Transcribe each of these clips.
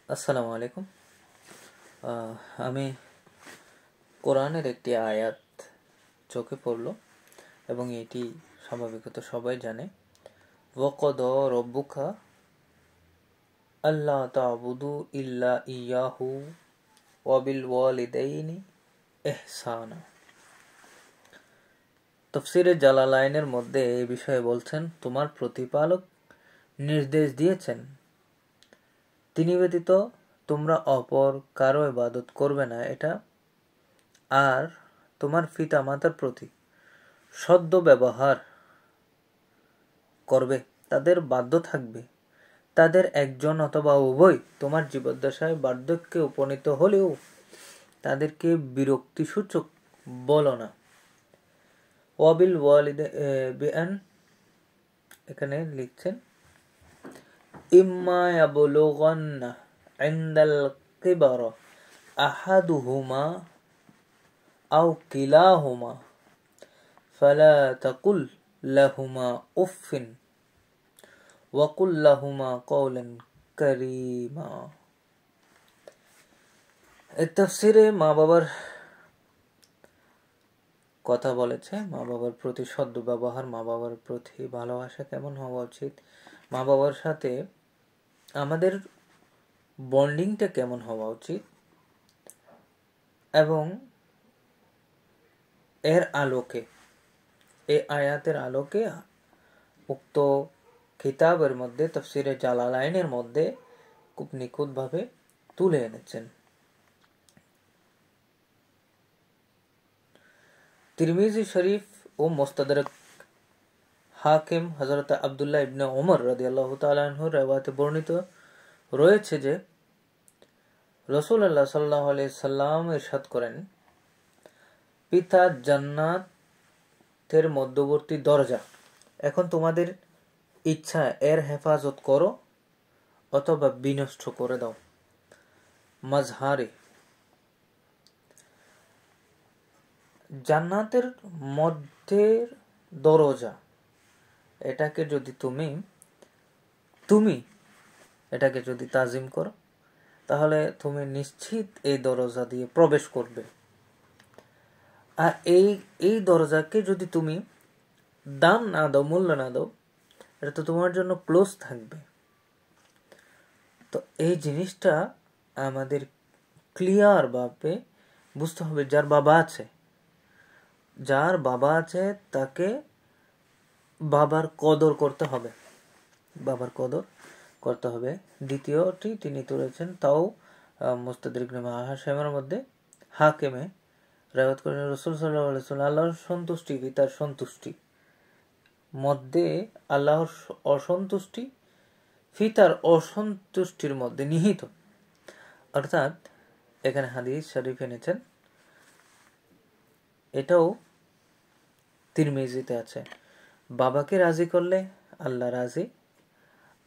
আসসালামু আলাইকুম। আমি কোরআনের একটি আয়াত চোখে পড়ল এবং এটি স্বাভাবিকত সবাই জানে। ওয়াকাদা রব্বুকা আল্লা তা'বুদু ইল্লা ইয়াহু ওয়া বিল ওয়ালিদাইনি ইহসানা। তাফসীরে জালালাইনের মধ্যে এই বিষয়ে বলছেন, তোমার প্রতিপালক নির্দেশ দিয়েছেন, তিনি ব্যতীত তোমরা অপর কারো ইবাদত করবে না, এটা, আর তোমার পিতা মাতার প্রতি সদ্য ব্যবহার করবে, তাদের বাধ্য থাকবে, তাদের একজন অথবা উভয় তোমার জীবদ্দশায় বার্ধক্যে উপনীত হলেও তাদেরকে বিরক্তিসূচক বলো না। ওয়াবিল ওয়ালিদাইন, এখানে লিখছেন ইম্মা ইয়াবলুগান্না ইনদাল কিবারা আহাদুহুমা আও কিলাহুমা ফালা তাকুল লাহুমা উফিন ওয়াকুল লাহুমা কওলান কারীমা। এই তাফসীরে মা বাবার কথা বলেছে, মা বাবার প্রতি সদ্ব্যবহার, মা বাবার প্রতি ভালোবাসা কেমন হওয়া উচিত, মা বাবার সাথে আমাদের বন্ডিংটা কেমন হওয়া উচিত, এবং এর আলোকে, এই আয়াতের আলোকে উক্ত কিতাবের মধ্যে, তাফসীরে জালালাইনের মধ্যে খুব নিখুঁতভাবে তুলে এনেছেন। তিরমিজি শরীফ ও মুস্তাদরাক হাকিম হযরত আব্দুল্লাহ ইবনে ওমর রাদিয়াল্লাহু তাআলা আনহুর riwayate বর্ণিত রয়েছে যে রাসূলুল্লাহ সাল্লাল্লাহু আলাইহি সাল্লাম ইরশাদ করেন, পিতা জান্নাতের মধ্যবর্তী দরজা, এখন তোমাদের ইচ্ছা এর হেফাজত করো অথবা বিনষ্ট করে দাও। মাজহারে, জান্নাতের মধ্যের দরজা, এটাকে যদি তুমি এটাকে যদি তাজিম করো, তাহলে তুমি নিশ্চিত এই দরজা দিয়ে প্রবেশ করবে। আর এই দরজাকে যদি তুমি দাম না দাও, মূল্য না দাও, এটা তো তোমার জন্য ক্লোজ থাকবে। তো এই জিনিসটা আমাদের ক্লিয়ার ভাবে বুঝতে হবে। যার বাবা আছে তাকে বাবার কদর করতে হবে, দ্বিতীয়টি তিনি তুলেছেন, তাও মুস্তাদরিক হাশিমের মধ্যে হাকিমে রাওয়াত করেন, রাসূল সাল্লাল্লাহু আলাইহি ওয়াসাল্লাম আল্লাহর সন্তুষ্টি, পিতার সন্তুষ্টি মধ্যে আল্লাহর অসন্তুষ্টি পিতার অসন্তুষ্টির মধ্যে নিহিত। অর্থাৎ এখানে হাদিস শরীফ এনেছেন, এটাও তিরমিজিতে আছে, বাবাকে রাজি করলে আল্লাহ রাজি,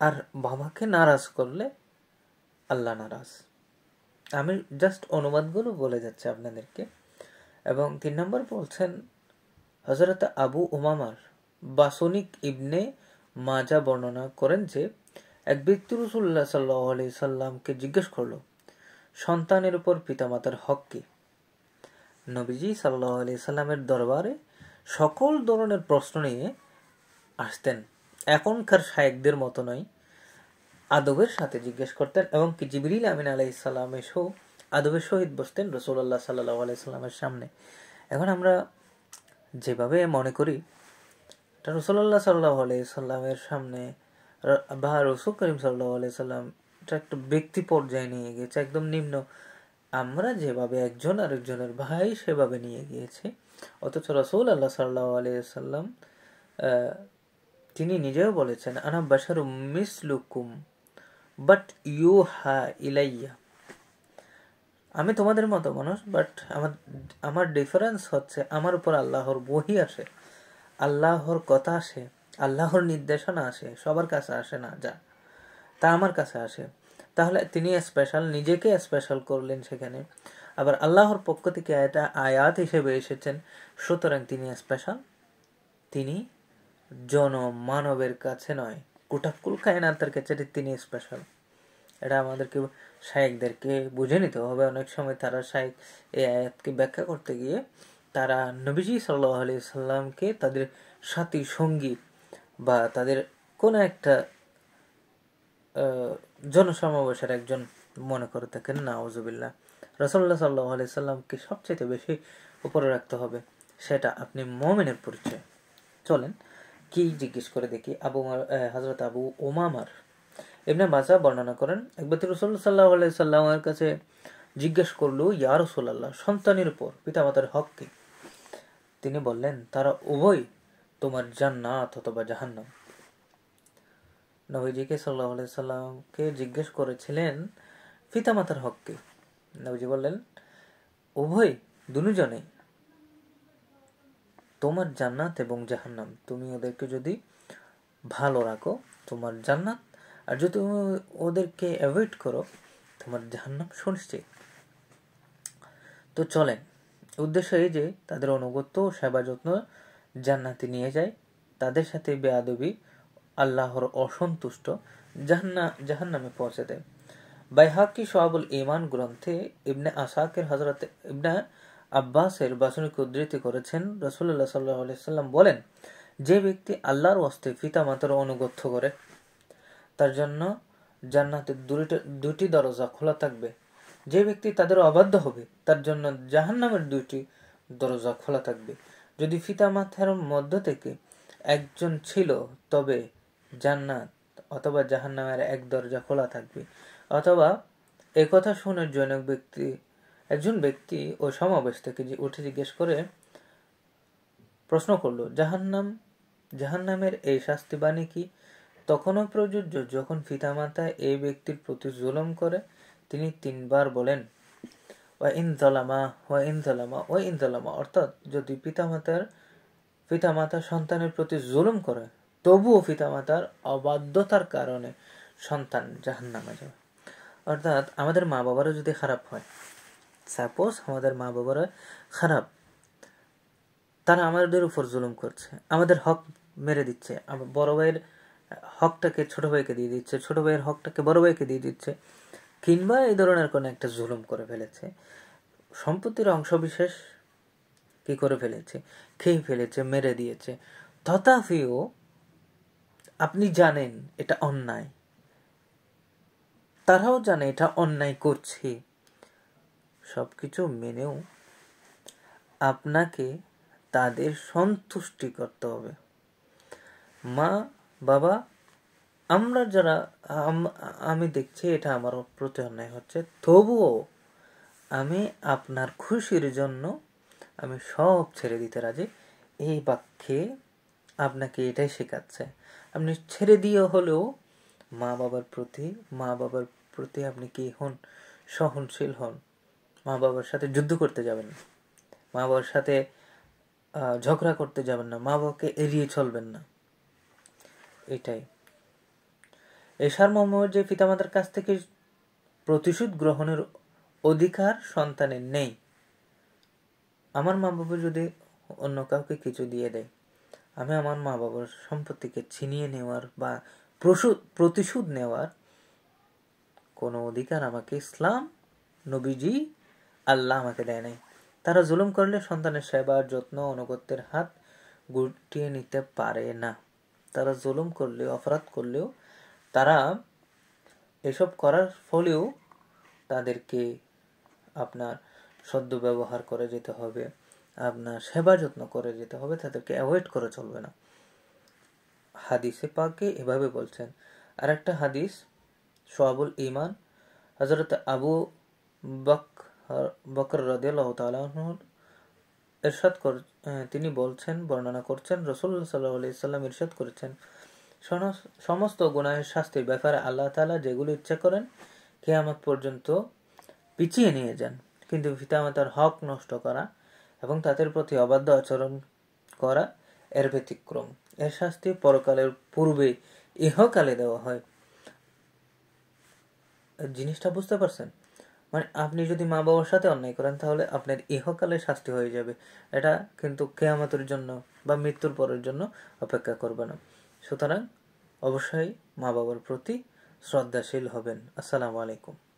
আর বাবাকে নারাজ করলে আল্লাহ নারাজ। আমি জাস্ট অনুবাদগুলো বলে যাচ্ছি আপনাদেরকে। এবং 3 নম্বর বলছেন, হযরত আবু উমামার বাসনিক ইবনে মাজা বর্ণনা করেন যে এক ব্যক্তি রাসূলুল্লাহ সাল্লাল্লাহু আলাইহি সাল্লামকে জিজ্ঞেস করলো, সন্তানের উপর পিতামাতার হক কি? নবীজি সাল্লাল্লাহু আলাইহি সাল্লামের দরবারে সকল ধরনের প্রশ্ন নিয়ে আসতেন। এখনকার শায়েখদের মতো নয়, আদবের সাথে জিজ্ঞেস করতেন, এবং কি জিবরিল আমিন আলাইহিস সালাম এসেও আদবের সহিত বসতেন রাসূলুল্লাহ সাল্লাল্লাহু আলাইহি সাল্লামের সামনে। এখন আমরা যেভাবে মনে করি এটা রাসূলুল্লাহ সাল্লাল্লাহু আলাইহি সাল্লামের সামনে বা রাসূল করিম সাল্লাল্লাহু আলাইহি সাল্লাম, এটা একটা ব্যক্তি পর্যায়ে নিয়ে গিয়েছে, একদম নিম্ন। আমরা যেভাবে একজন আরেকজনের ভাই সেভাবে নিয়ে গিয়েছি, অথচ রাসূলুল্লাহ সাল্লাল্লাহু আলাইহি সাল্লাম তিনি নিজেও বলেছেন, আনা বাশারুম মিসলুকুম বাট ইউহা ইলাইয়া, আমি তোমাদের মতো মানুষ, বাট আমার ডিফারেন্স হচ্ছে আমার উপর আল্লাহর ওহী আসে, আল্লাহর কথা আসে, আল্লাহর নির্দেশনা আসে, সবার কাছে আসে না, যা তা আমার কাছে আসে। তাহলে তিনি স্পেশাল, নিজেকে স্পেশাল করলেন সেখানে, আবার আল্লাহর পক্ষ থেকে এটা আয়াত হিসেবে এসেছেন, সুতরাং তিনি স্পেশাল। তিনি জনমানবের কাছে নয়, কুটাকুল কায়নাতের কাছে তিনি স্পেশাল। এটা আমাদেরকে শায়েখদেরকে বুঝে নিতে হবে। অনেক সময় তারা শায়েখ এই আয়াতকে ব্যাখ্যা করতে গিয়ে তারা নবীজি সাল্লাল্লাহু আলাইহি সাল্লামকে তাদের সাথী সঙ্গী বা তাদের কোনো একটা জনসমাবেশের একজন মনে করে থাকেন। নাউজুবিল্লাহ। রাসূলুল্লাহ সাল্লাল্লাহু আলাইহি সাল্লামকে সবচেয়ে বেশি উপরে রাখতে হবে, সেটা আপনি মুমিনের পরিচয়। চলেন কি জিজ্ঞেস করে দেখি। হযরত আবু উমামার ইবনে বাসা বর্ণনা করেন, এক ব্যক্তি রাসূলুল্লাহ সাল্লাল্লাহু আলাইহি সাল্লামের কাছে জিজ্ঞেস করলো, ইয়া রাসূলুল্লাহ, সন্তানের উপর পিতামাতার হক কি? তিনি বললেন, তারা উভয় তোমার জান্নাত অথবা জাহান্নাম। নবীজিকে সাল্লাল্লাহু আলাইহি সাল্লামকে জিজ্ঞেস করেছিলেন পিতামাতার হক কি? নবীজি বললেন, উভয় দুজনেই তোমার জান্নাত এবং জাহান্নাম। তুমি ওদেরকে যদি ভালো রাখো তোমার জান্নাত, আর যদি তুমি ওদেরকে অ্যাভয়েড করো তোমার জাহান্নাম সুনিশ্চিত। তো চলেন, উদ্দেশ্য এই যে তাদের অনুগত্য ও সেবা যত্ন জান্নাতে নিয়ে যায়, তাদের সাথে বেয়াদবি আল্লাহর অসন্তুষ্ট জাহান্নামে পৌঁছে দেয়। বাইহাকি শুআবুল ঈমান গ্রন্থে ইবনে আসাকির হযরত ইবনে আব্বাসের বাসনিকে উদ্ধৃতি করেছেন, রাসূলুল্লাহ সাল্লাল্লাহু আলাইহি সাল্লাম বলেন, যে ব্যক্তি আল্লাহর ওয়াস্তে পিতামাতার অনুগত্য করে তার জন্য জান্নাতের দুটি দরজা খোলা থাকবে। যে ব্যক্তি তাদের অবাধ্য হবে তার জন্য জাহান্নামের 2টি দরজা খোলা থাকবে। যদি পিতামাতার মধ্য থেকে একজন ছিল তবে জান্নাত অথবা জাহান্নামের এক দরজা খোলা থাকবে। অথবা একথা শুনে একজন ব্যক্তি ওই সমাবেশ থেকে উঠে জিজ্ঞেস করে প্রশ্ন করলো, জাহান্নামের এই শাস্তি বাণী কি তখনও প্রযোজ্য যখন পিতামাতা এই ব্যক্তির প্রতি জুলুম করে? তিনি 3বার বলেন, ওয়া ইন যালামা ওয়া ইন যালামা ওয়া ইন যালামা, অর্থাৎ যদি পিতামাতা সন্তানের প্রতি জুলুম করে তবুও পিতামাতার অবাধ্যতার কারণে সন্তান জাহান্নামে যাবে। অর্থাৎ আমাদের মা বাবারা যদি খারাপ হয়, সাপোজ আমাদের মা বাবারা খারাপ, তারা আমাদের উপর জুলুম করছে, আমাদের হক মেরে দিচ্ছে, বড় ভাইয়ের হকটাকে ছোট ভাইকে দিয়ে দিচ্ছে, ছোট ভাইয়ের হকটাকে বড় ভাইকে দিয়ে দিচ্ছে, কিংবা এই ধরনের কোনো একটা জুলুম করে ফেলেছে, সম্পত্তির অংশবিশেষ কি করে ফেলেছে, খেয়ে ফেলেছে, মেরে দিয়েছে, তথাপিও আপনি জানেন এটা অন্যায়, তারাও জানে এটা অন্যায় করছে, সবকিছু মেনেও আপনাকে তাদের সন্তুষ্টি করতে হবে। মা বাবা আমরা যারা আমি দেখছি এটা আমার প্রতি অন্যায় হচ্ছে, তবুও আমি আপনার খুশির জন্য আমি সব ছেড়ে দিতে রাজি। এই বাক্যে আপনাকে এটাই শেখাচ্ছে। আপনি ছেড়ে দিয়ে হলেও মা বাবার প্রতি আপনি কি হন, সহনশীল হন। মা বাবার সাথে যুদ্ধ করতে যাবেন না, মা বাবার সাথে ঝগড়া করতে যাবেন না, মা বাবাকে এড়িয়ে চলবেন না। এটাই এই সারমর্ম যে পিতামাতার কাছ থেকে প্রতিশোধ গ্রহণের অধিকার সন্তানের নেই। আমার মা বাবা যদি অন্য কাউকে কিছু দিয়ে দেয়, আমি আমার মা বাবার সম্পত্তিকে ছিনিয়ে নেওয়ার বা প্রতিশোধ নেওয়ার কোনো অধিকার আমাকে ইসলাম, নবীজি, আল্লাহ আমাকে দেয় নাই। তারা জুলুম করলে সন্তানের সেবা, যত্ন, অনুগত্যের হাত গুটিয়ে নিতে পারে না। তারা জুলুম করলেও, অপরাধ করলেও, তারা এসব করার ফলেও তাদেরকে আপনার সদ্য ব্যবহার করে যেতে হবে, আপনার সেবা যত্ন করে যেতে হবে, তাদেরকে অ্যাভয়েড করে চলবে না। হাদিসে পাকে এভাবে বলছেন। আর একটা হাদিস শুআবুল ঈমান হযরত আবু বকর রাদিয়াল্লাহু তাআলা আনহু তিনি বলছেন, বর্ণনা করছেন, রাসূলুল্লাহ সাল্লাল্লাহু আলাইহি সাল্লাম ইরশাদ করেছেন, সমস্ত গুনাহের শাস্তির ব্যাপারে আল্লাহ তাআলা যেগুলো ইচ্ছা করেন কিয়ামত পর্যন্ত পিছিয়ে নিয়ে যান, কিন্তু পিতামাতার হক নষ্ট করা এবং তাদের প্রতি অবাধ্য আচরণ করা এর ব্যতিক্রম। এর শাস্তি পরকালের পূর্বে ইহকালে দেওয়া হয়। জিনিসটা বুঝতে পারছেন? মানে আপনি যদি মা বাবার সাথে অন্যায় করেন তাহলে আপনার ইহকালে শাস্তি হয়ে যাবে, এটা কিন্তু কিয়ামতের জন্য বা মৃত্যুর পরের জন্য অপেক্ষা করবে না। সুতরাং অবশ্যই মা বাবার প্রতি শ্রদ্ধাশীল হবেন। আসসালামু আলাইকুম।